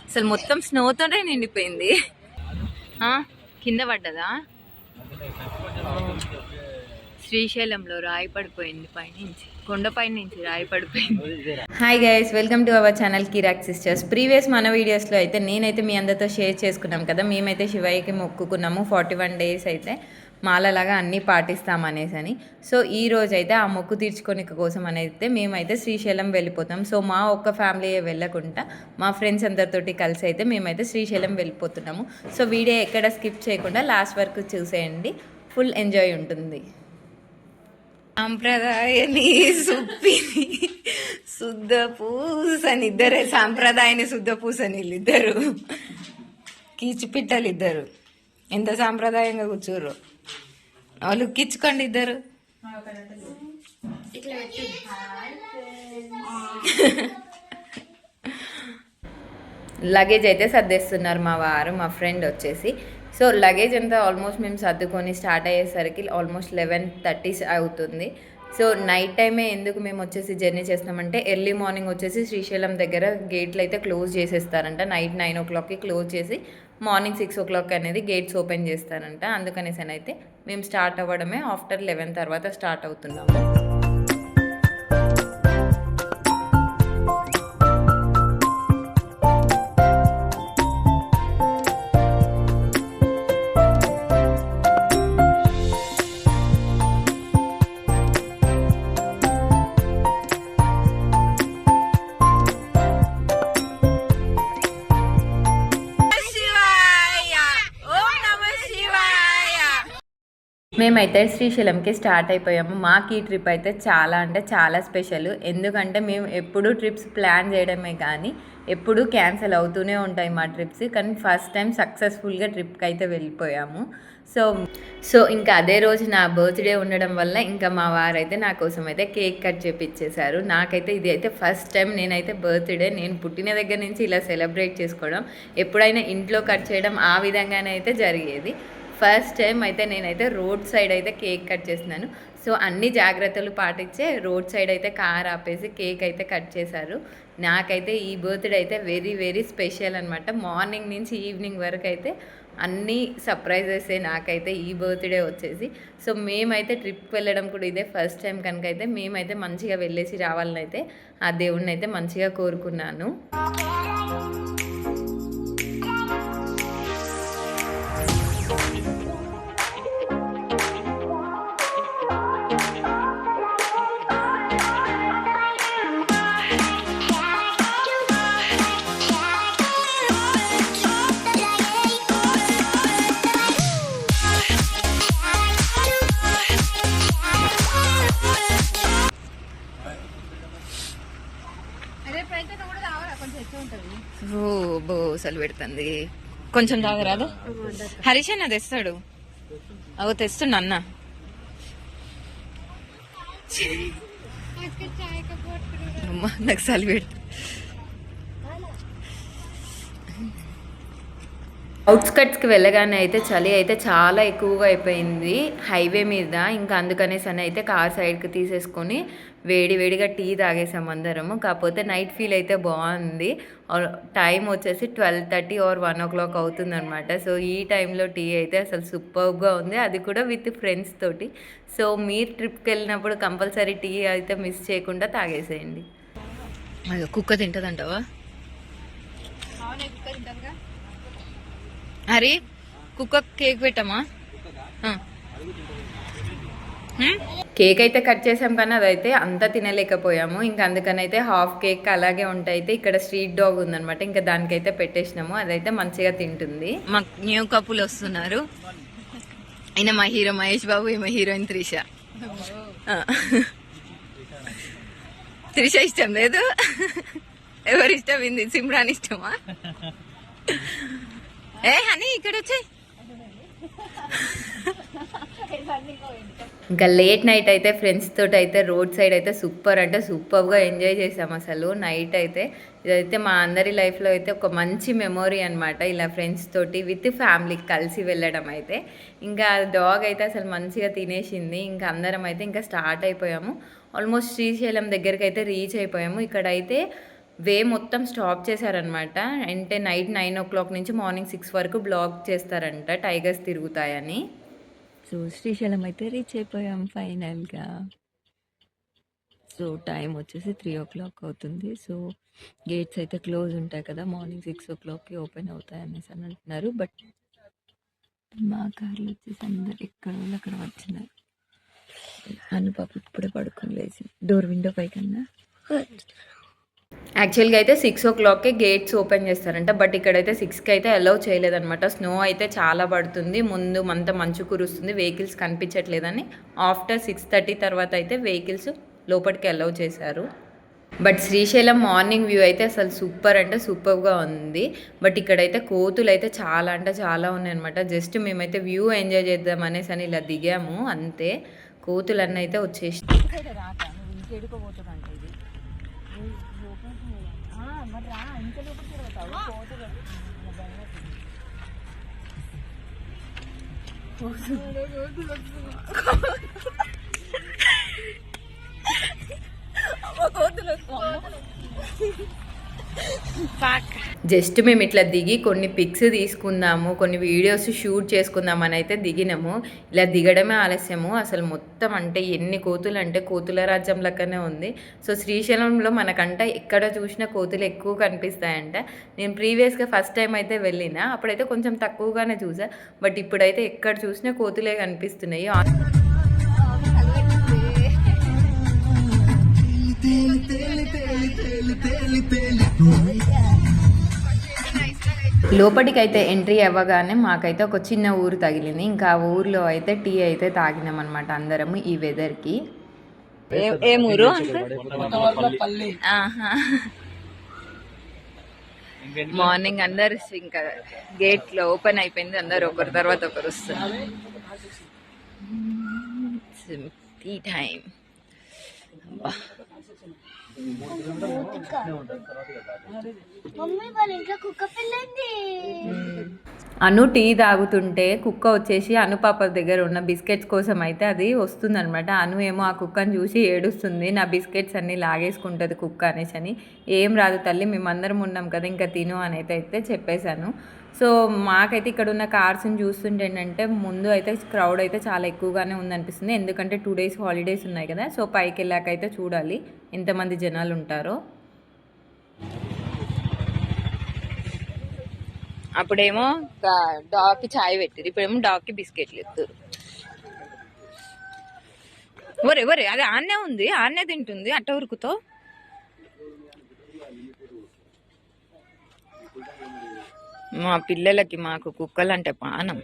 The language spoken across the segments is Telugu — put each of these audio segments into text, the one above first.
అసలు మొత్తం స్నోతోనే నిండిపోయింది. కింద పడ్డదా? శ్రీశైలంలో రాయి పడిపోయింది, పైనుంచి కొండపై నుంచి రాయి పడిపోయింది. Hi guys, welcome to our channel Kirak sisters. Previous మన వీడియోస్లో అయితే నేనైతే మీ అందరితో షేర్ చేసుకున్నాం కదా, మేమైతే శివయ్యకి మొక్కుకున్నాము 41 days అయితే మాలలాగా అన్నీ పాటిస్తామనేసి అని. సో ఈ రోజు అయితే ఆ మొక్కు తీర్చుకొని కోసం అయితే మేమైతే శ్రీశైలం వెళ్ళిపోతాం. సో మా ఒక్క ఫ్యామిలీ వెళ్ళకుండా మా ఫ్రెండ్స్ అందరితోటి కలిసి అయితే మేమైతే శ్రీశైలం వెళ్ళిపోతున్నాము. సో వీడియో ఎక్కడ స్కిప్ చేయకుండా లాస్ట్ వరకు చూసేయండి, ఫుల్ ఎంజాయ్ ఉంటుంది. సాంప్రదాయని సుప్పిని శుద్ధ పూసని ఇద్దరే, సాంప్రదాయని శుద్ధ పూసని వీళ్ళిద్దరు కీచిపిట్టలు ఇద్దరు ఎంత సాంప్రదాయంగా కూర్చోరు. వాళ్ళు కిచ్చుకోండి ఇద్దరు. లగేజ్ అయితే సర్దేస్తున్నారు మా వారు, మా ఫ్రెండ్ వచ్చేసి. సో లగేజ్ అంతా ఆల్మోస్ట్ మేము సర్దుకొని స్టార్ట్ అయ్యేసరికి ఆల్మోస్ట్ 11:30 అవుతుంది. సో నైట్ టైమే ఎందుకు మేము వచ్చేసి జర్నీ చేస్తామంటే, ఎర్లీ మార్నింగ్ వచ్చేసి శ్రీశైలం దగ్గర గేట్లు అయితే క్లోజ్ చేసేస్తారంట. నైట్ 9 o'clockకి క్లోజ్ చేసి మార్నింగ్ 6 o'clock అనేది గేట్స్ ఓపెన్ చేస్తారంట. అందుకనేసి అయితే మేము స్టార్ట్ అవ్వడమే ఆఫ్టర్ 11 తర్వాత స్టార్ట్ అవుతున్నాము. మేమైతే శ్రీశైలంకి స్టార్ట్ అయిపోయాము. మాకు ఈ ట్రిప్ అయితే చాలా అంటే చాలా స్పెషల్. ఎందుకంటే మేము ఎప్పుడూ ట్రిప్స్ ప్లాన్ చేయడమే కానీ ఎప్పుడూ క్యాన్సిల్ అవుతూనే ఉంటాయి మా ట్రిప్స్. కానీ ఫస్ట్ టైం సక్సెస్ఫుల్గా ట్రిప్కి అయితే వెళ్ళిపోయాము. సో ఇంకా అదే రోజు నా బర్త్డే ఉండడం వల్ల ఇంకా మా వారైతే నా కోసం అయితే కేక్ కట్ చేపించేశారు. నాకైతే ఇది అయితే ఫస్ట్ టైం నేనైతే బర్త్డే నేను పుట్టిన దగ్గర నుంచి ఇలా సెలబ్రేట్ చేసుకోవడం. ఎప్పుడైనా ఇంట్లో కట్ చేయడం ఆ విధంగానే అయితే జరిగేది. ఫస్ట్ టైం అయితే నేనైతే రోడ్ సైడ్ అయితే కేక్ కట్ చేస్తున్నాను. సో అన్ని జాగ్రత్తలు పాటించే రోడ్ సైడ్ అయితే కార్ ఆపేసి కేక్ అయితే కట్ చేశారు. నాకైతే ఈ బర్త్డే అయితే వెరీ వెరీ స్పెషల్ అనమాట. మార్నింగ్ నుంచి ఈవినింగ్ వరకు అయితే అన్నీ సర్ప్రైజెస్ నాకైతే ఈ బర్త్డే వచ్చేసి. సో మేమైతే ట్రిప్కి వెళ్ళడం కూడా ఇదే ఫస్ట్ టైం కనుక అయితే మేమైతే మంచిగా వెళ్ళేసి రావాలని అయితే ఆ దేవుడిని అయితే మంచిగా కోరుకున్నాను. బోసలు పెడుతుంది, కొంచెం తాగరాదు. హరీష్ అన్న తెస్తాడు, అవు తెస్తుండ అన్న. నాకు సలి పెడుతుంది. అవుట్స్కట్స్కి వెళ్ళగానే అయితే చలి అయితే చాలా ఎక్కువగా అయిపోయింది హైవే మీద. ఇంకా అందుకనేసి అని అయితే కార్ సైడ్కి తీసేసుకొని వేడిగా టీ తాగేసాం అందరము. కాకపోతే నైట్ ఫీల్ అయితే బాగుంది. టైం వచ్చేసి 12:30 or 1 o'clock అవుతుందన్నమాట. సో ఈ టైంలో టీ అయితే అసలు సూపర్గా ఉంది, అది కూడా విత్ ఫ్రెండ్స్ తోటి. సో మీరు ట్రిప్కి వెళ్ళినప్పుడు కంపల్సరీ టీ అయితే మిస్ చేయకుండా తాగేసేయండి. అది కుక్క తింటుందంటావా? అరే కుక్క కేక్ పెట్టమా? కేక్ అయితే కట్ చేసాం కానీ అదైతే అంతా తినలేకపోయాము. ఇంకా అందుకని అయితే హాఫ్ కేక్ అలాగే ఉంటాయి. ఇక్కడ స్ట్రీట్ డాగ్ ఉందనమాట, ఇంకా దానికైతే పెట్టేసినాము. అదైతే మంచిగా తింటుంది. మా న్యూ కపుల్ వస్తున్నారు. ఈయన మా హీరో మహేష్ బాబు, ఈమె హీరోయిన్ త్రిష. త్రిష ఇష్టం లేదు, ఎవరు ఇష్టం? ఇంది సిమ్రాన్ ఇష్టమా? హనీ ఇక్కడ వచ్చి ఇంకా లేట్ నైట్ అయితే ఫ్రెండ్స్ తోటి అయితే రోడ్ సైడ్ అయితే సూపర్ అంటే సూపర్గా ఎంజాయ్ చేసాం అసలు నైట్ అయితే. ఇదైతే మా అందరి లైఫ్లో అయితే ఒక మంచి మెమొరీ అనమాట, ఇలా ఫ్రెండ్స్ తోటి విత్ ఫ్యామిలీ కలిసి వెళ్ళడం అయితే. ఇంకా డాగ్ అయితే అసలు మంచిగా తినేసింది. ఇంకా అందరం అయితే ఇంకా స్టార్ట్ అయిపోయాము. ఆల్మోస్ట్ శ్రీశైలం దగ్గరికి అయితే రీచ్ అయిపోయాము. ఇక్కడైతే వే మొత్తం స్టాప్ చేశారనమాట. అంటే నైట్ 9 నుంచి మార్నింగ్ 6 వరకు బ్లాక్ చేస్తారంట, టైగర్స్ తిరుగుతాయని. సో శ్రీశైలం అయితే రీచ్ అయిపోయాం ఫైనల్గా. సో టైం వచ్చేసి 3 o'clock అవుతుంది. సో గేట్స్ అయితే క్లోజ్ ఉంటాయి కదా, మార్నింగ్ 6 o'clockకి ఓపెన్ అవుతాయి అనేసి అని అంటున్నారు. బట్ మా కార్లు వచ్చేసి అందరు ఎక్కడ వాళ్ళు అక్కడ వచ్చినారు. పాప ఇప్పుడే పడుకొని లేచి డోర్ విండో పైకన్నా. యాక్చువల్గా అయితే 6 o'clockకే గేట్స్ ఓపెన్ చేస్తారంట. బట్ ఇక్కడైతే 6కి అయితే అలౌ చేయలేదన్నమాట. స్నో అయితే చాలా పడుతుంది, ముందు అంతా మంచు కురుస్తుంది, వెహికల్స్ కనిపించట్లేదని ఆఫ్టర్ 6:30 తర్వాత అయితే వెహికల్స్ లోపలికి అలౌ చేశారు. బట్ శ్రీశైలం మార్నింగ్ వ్యూ అయితే అసలు సూపర్ అంటే సూపర్గా ఉంది. బట్ ఇక్కడైతే కోతులు అయితే చాలా అంటే చాలా ఉన్నాయన్నమాట. జస్ట్ మేమైతే వ్యూ ఎంజాయ్ చేద్దాం అనేసి అని ఇలా దిగాము అంతే. కోతులన్నీ అయితే వచ్చేసి జస్ట్ మేము ఇట్లా దిగి కొన్ని పిక్స్ తీసుకుందాము, కొన్ని వీడియోస్ షూట్ చేసుకుందామని అయితే దిగినాము. ఇలా దిగడమే ఆలస్యము. అసలు మొత్తం అంటే ఎన్ని కోతులు అంటే కోతుల రాజ్యం లెక్కనే ఉంది. సో శ్రీశైలంలో మనకంట ఎక్కడ చూసినా కోతులు ఎక్కువ కనిపిస్తాయంట. నేను ప్రీవియస్గా ఫస్ట్ టైం అయితే వెళ్ళిన, అప్పుడైతే కొంచెం తక్కువగానే చూసా. బట్ ఇప్పుడైతే ఎక్కడ చూసినా కోతులే కనిపిస్తున్నాయి. లోపలికైతే ఎంట్రీ అవ్వగానే మాకైతే ఒక చిన్న ఊరు తగిలింది. ఇంకా ఆ ఊర్లో అయితే టీ అయితే తాగినాం అనమాట అందరము ఈ వెదర్కి. ఏం ఊరు? మార్నింగ్ అందరు ఇంకా గేట్లో ఓపెన్ అయిపోయింది, అందరు ఒకరి తర్వాత ఒకరు వస్తారు. Tea time. అను టీ తాగుతుంటే కుక్క వచ్చేసి అను పాప దగ్గర ఉన్న బిస్కెట్స్ కోసం అయితే అది వస్తుందనమాట. అను ఏమో ఆ కుక్కను చూసి ఏడుస్తుంది, నా బిస్కెట్స్ అన్నీ లాగేసుకుంటుంది కుక్క అనేసి అని. ఏం రాదు తల్లి, మేమందరం ఉన్నాం కదా ఇంకా తిను అని అయితే చెప్పేశాను. సో మాకైతే ఇక్కడ ఉన్న కార్స్ని చూస్తుంటే ఏంటంటే ముందు అయితే క్రౌడ్ అయితే చాలా ఎక్కువగానే ఉందనిపిస్తుంది. ఎందుకంటే 2 days హాలిడేస్ ఉన్నాయి కదా. సో పైకి వెళ్ళాకైతే చూడాలి ఎంతమంది జనాలు ఉంటారో. అప్పుడేమో డాగ్కి చాయ్ పెట్టిరు, ఇప్పుడేమో డాగ్కి బిస్కెట్లు ఎత్తురు. ఒరే అది ఆన్నే ఉంది, ఆన్నే తింటుంది అట్ట ఉరుకుతో. మా పిల్లలకి మాకు కుక్కలంటే ప్రాణం,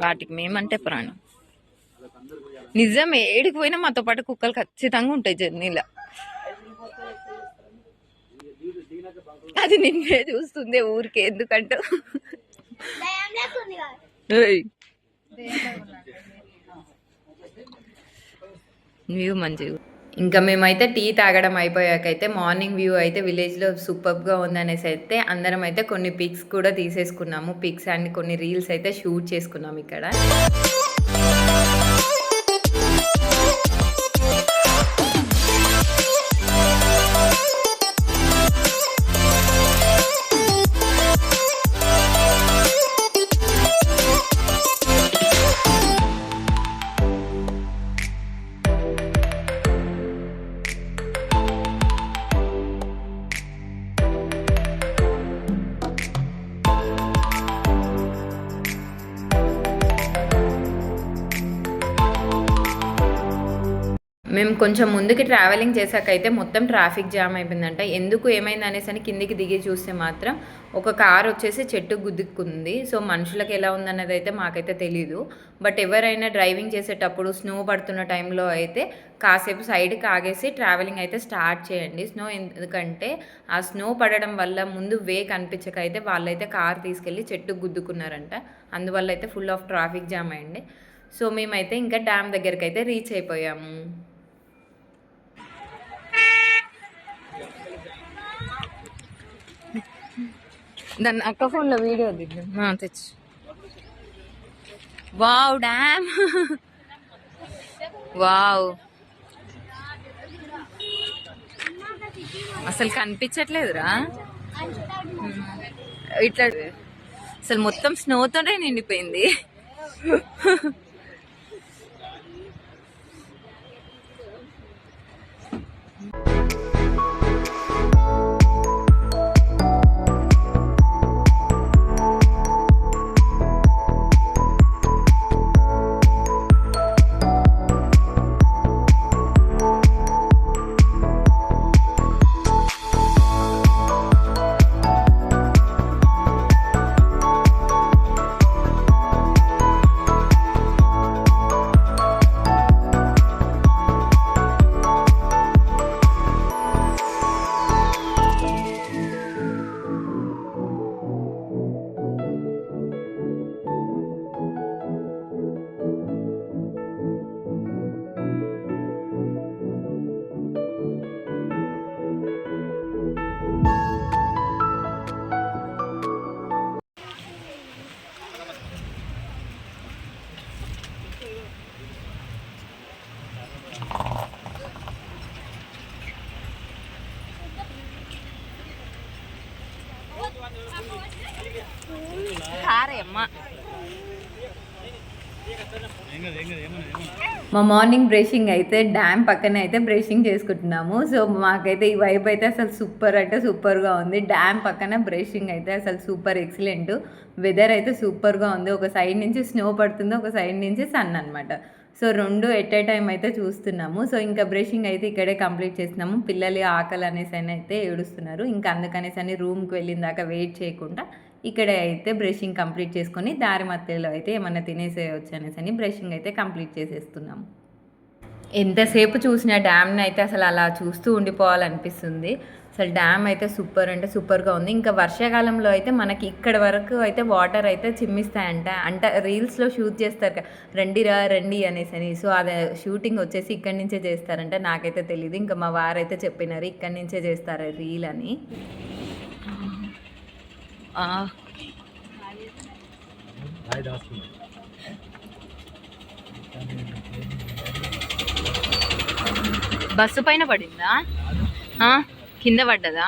వాటికి మేమంటే ప్రాణం. నిజం, ఏడికి పోయినా మాతో పాటు కుక్కలు ఖచ్చితంగా ఉంటాయి జర్నీలో. అది నిన్నే చూస్తుంది ఊరికే, ఎందుకంటే వ్యూ మంచిగా. ఇంకా మేమైతే టీ తాగడం అయిపోయాకైతే మార్నింగ్ వ్యూ అయితే విలేజ్లో సూపర్గా ఉందనేసి అయితే అందరం అయితే కొన్ని పిక్స్ కూడా తీసేసుకున్నాము. పిక్స్ అండ్ కొన్ని రీల్స్ అయితే షూట్ చేసుకున్నాము ఇక్కడ. మేము కొంచెం ముందుకి ట్రావెలింగ్ చేశాకైతే మొత్తం ట్రాఫిక్ జామ్ అయిపోయిందంట. ఎందుకు ఏమైంది అనేసి అని కిందికి దిగి చూస్తే మాత్రం ఒక కార్ వచ్చేసి చెట్టుకు గుద్దుకుంది. సో మనుషులకు ఎలా ఉందన్నది అయితే మాకైతే తెలీదు. బట్ ఎవరైనా డ్రైవింగ్ చేసేటప్పుడు స్నో పడుతున్న టైంలో అయితే కాసేపు సైడ్కి ఆగేసి ట్రావెలింగ్ అయితే స్టార్ట్ చేయండి. స్నో ఎందుకంటే ఆ స్నో పడడం వల్ల ముందు వే కనిపించక అయితే వాళ్ళైతే కార్ తీసుకెళ్ళి చెట్టుకు గుద్దుకున్నారంట. అందువల్ల అయితే ఫుల్ ఆఫ్ ట్రాఫిక్ జామ్ అయ్యండి. సో మేమైతే ఇంకా డ్యామ్ దగ్గరికి అయితే రీచ్ అయిపోయాము. దాన్ని అక్క ఫోన్లో వీడియో దిద్దాం తెచ్చు. Wow dam, wow. అసలు కనిపించట్లేదురా. ఇట్లా అసలు మొత్తం స్నోతోనే నిండిపోయింది. మా మార్నింగ్ బ్రషింగ్ అయితే డ్యామ్ పక్కన అయితే బ్రషింగ్ చేసుకుంటున్నాము. సో మాకైతే ఈ వైబ్ అయితే అసలు సూపర్ అంటే సూపర్గా ఉంది. డ్యామ్ పక్కన బ్రషింగ్ అయితే అసలు సూపర్ ఎక్సలెంట్. వెదర్ అయితే సూపర్గా ఉంది. ఒక సైడ్ నుంచి స్నో పడుతుంది, ఒక సైడ్ నుంచి సన్ అనమాట. సో రెండు ఎట్ ఏ టైం అయితే చూస్తున్నాము. సో ఇంకా బ్రషింగ్ అయితే ఇక్కడే కంప్లీట్ చేస్తున్నాము. పిల్లలు ఆకలి అనేసి అయితే ఏడుస్తున్నారు. ఇంకా అందుకనేసి అని రూమ్కి వెళ్ళిన దాకా వెయిట్ చేయకుండా ఇక్కడే అయితే బ్రషింగ్ కంప్లీట్ చేసుకొని దారి మధ్యలో అయితే ఏమన్నా తినేసేయచ్చు అనేసి అని బ్రషింగ్ అయితే కంప్లీట్ చేసేస్తున్నాము. ఎంతసేపు చూసిన డ్యామ్ని అయితే అసలు అలా చూస్తూ ఉండిపోవాలనిపిస్తుంది. అసలు డ్యామ్ అయితే సూపర్ అంటే సూపర్గా ఉంది. ఇంకా వర్షాకాలంలో అయితే మనకి ఇక్కడ వరకు అయితే వాటర్ అయితే చిమ్మిస్తాయంట. అంటే రీల్స్లో షూట్ చేస్తారు రండి అనేసి అని. సో అది షూటింగ్ వచ్చేసి ఇక్కడి నుంచే చేస్తారంట. నాకైతే తెలియదు. ఇంకా మా వారైతే చెప్పినారు ఇక్కడి నుంచే చేస్తారు రీల్ అని. బస్సు పైన పడిందా? కింద పడ్డదా?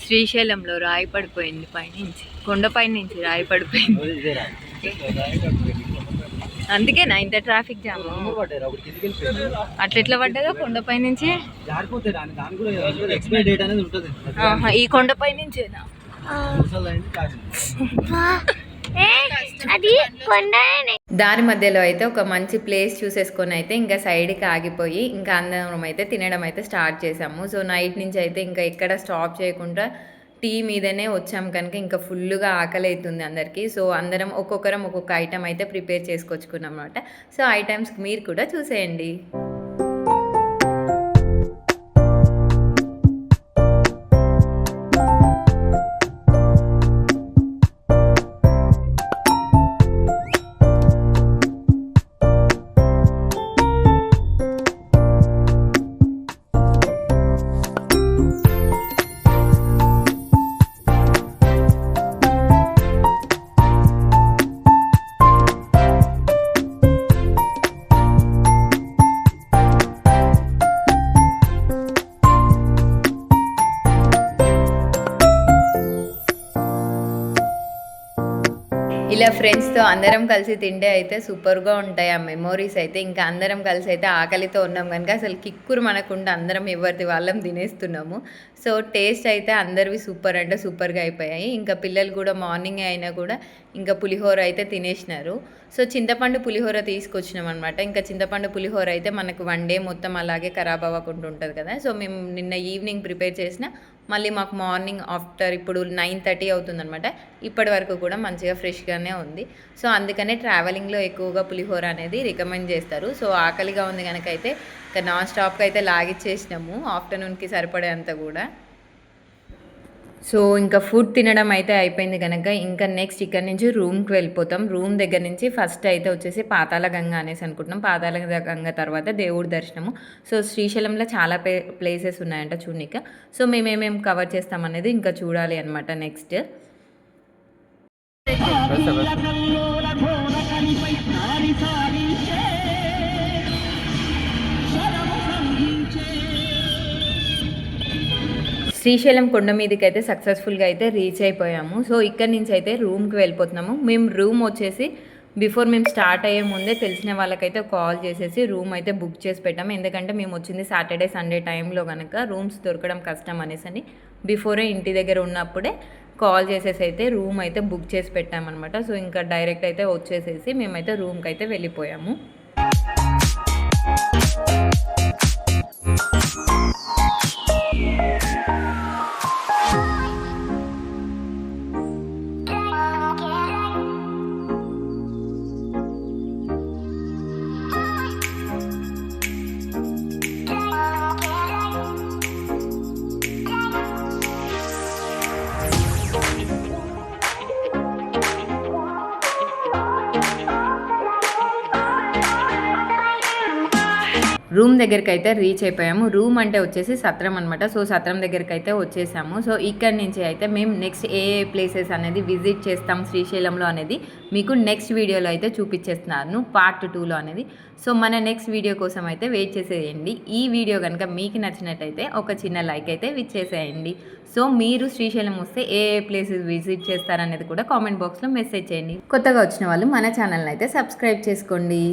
శ్రీశైలంలో రాయి పడిపోయింది పైనుంచి, కొండపై నుంచి రాయి పడిపోయింది. అందుకేనా ఇంత ట్రాఫిక్ జామ్? అట్లెట్లా పడ్డదో కొండపై నుంచి? ఈ కొండపై నుంచేనా? దారి మధ్యలో అయితే ఒక మంచి ప్లేస్ చూసేసుకొని అయితే ఇంకా సైడ్కి ఆగిపోయి ఇంకా అందరం అయితే తినడం అయితే స్టార్ట్ చేసాము. సో నైట్ నుంచి అయితే ఇంకా ఎక్కడ స్టాప్ చేయకుండా టీ మీదనే వచ్చాం కనుక ఇంకా ఫుల్గా ఆకలి అవుతుంది అందరికీ. సో అందరం ఒక్కొక్కరం ఒక్కొక్క ఐటమ్ అయితే ప్రిపేర్ చేసుకొచ్చుకున్నాం అనమాట. సో ఐటమ్స్ మీరు కూడా చూసేయండి. ఇలా ఫ్రెండ్స్తో అందరం కలిసి తింటే అయితే సూపర్గా ఉంటాయి ఆ మెమోరీస్ అయితే. ఇంకా అందరం కలిసి అయితే ఆకలితో ఉన్నాం కనుక అసలు కిక్కురు మనకుండా అందరం ఎవరిది వాళ్ళం తినేస్తున్నాము. సో టేస్ట్ అయితే అందరివి సూపర్ అంటే సూపర్గా అయిపోయాయి. ఇంకా పిల్లలు కూడా మార్నింగ్ అయినా కూడా ఇంకా పులిహోర అయితే తినేసినారు. సో చింతపండు పులిహోర తీసుకొచ్చినాం అనమాట. ఇంకా చింతపండు పులిహోర అయితే మనకు వన్ డే మొత్తం అలాగే ఖరాబ్ అవ్వకుండా ఉంటుంది కదా. సో మేము నిన్న ఈవినింగ్ ప్రిపేర్ చేసిన మళ్ళీ మాకు మార్నింగ్ ఆఫ్టర్ ఇప్పుడు 9:30 అవుతుందన్నమాట. ఇప్పటి వరకు కూడా మంచిగా ఫ్రెష్గానే ఉంది. సో అందుకనే ట్రావెలింగ్లో ఎక్కువగా పులిహోర అనేది రికమెండ్ చేస్తారు. సో ఆకలిగా ఉంది కనుక అయితే ఇంకా నాన్ స్టాప్గా అయితే లాగిచ్చేసినాము ఆఫ్టర్నూన్కి సరిపడేంత కూడా. సో ఇంకా ఫుడ్ తినడం అయితే అయిపోయింది కనుక ఇంకా నెక్స్ట్ ఇక్కడ నుంచి రూమ్కి వెళ్ళిపోతాం. రూమ్ దగ్గర నుంచి ఫస్ట్ అయితే వచ్చేసి పాతాళ గంగ అనేసి అనుకుంటున్నాం. పాతాళ గంగ తర్వాత దేవుడి దర్శనము. సో శ్రీశైలంలో చాలా ప్లేసెస్ ఉన్నాయంట చూడనీక. సో మేమేమేమి కవర్ చేస్తామనేది ఇంకా చూడాలి అనమాట నెక్స్ట్. శ్రీశైలం కొండ మీదకి అయితే సక్సెస్ఫుల్గా అయితే రీచ్ అయిపోయాము. సో ఇక్కడి నుంచి అయితే రూమ్కి వెళ్ళిపోతున్నాము. మేము రూమ్ వచ్చేసి బిఫోర్ మేము స్టార్ట్ అయ్యే ముందే తెలిసిన వాళ్ళకైతే కాల్ చేసేసి రూమ్ అయితే బుక్ చేసి పెట్టాము. ఎందుకంటే మేము వచ్చింది సాటర్డే సండే టైంలో కనుక రూమ్స్ దొరకడం కష్టం అనేసి అని బిఫోరే ఇంటి దగ్గర ఉన్నప్పుడే కాల్ చేసేసి అయితే రూమ్ అయితే బుక్ చేసి పెట్టామన్నమాట. సో ఇంకా డైరెక్ట్ అయితే వచ్చేసేసి మేమైతే రూమ్కి అయితే వెళ్ళిపోయాము. రూమ్ దగ్గరికి అయితే రీచ్ అయిపోయాము. రూమ్ అంటే వచ్చేసి సత్రం అనమాట. సో సత్రం దగ్గరికి అయితే వచ్చేసాము. సో ఇక్కడి నుంచి అయితే మేము నెక్స్ట్ ఏ ప్లేసెస్ అనేది విజిట్ చేస్తాం శ్రీశైలంలో అనేది మీకు నెక్స్ట్ వీడియోలో అయితే చూపించేస్తున్నాను పార్ట్ 2లో అనేది. సో మన నెక్స్ట్ వీడియో కోసం అయితే వెయిట్ చేసేయండి. ఈ వీడియో కనుక మీకు నచ్చినట్టయితే ఒక చిన్న లైక్ అయితే ఇచ్చేసేయండి. సో మీరు శ్రీశైలం వస్తే ఏ ప్లేసెస్ విజిట్ చేస్తారనేది కూడా కామెంట్ బాక్స్లో మెసేజ్ చేయండి. కొత్తగా వచ్చిన వాళ్ళు మన ఛానల్ని అయితే సబ్స్క్రైబ్ చేసుకోండి.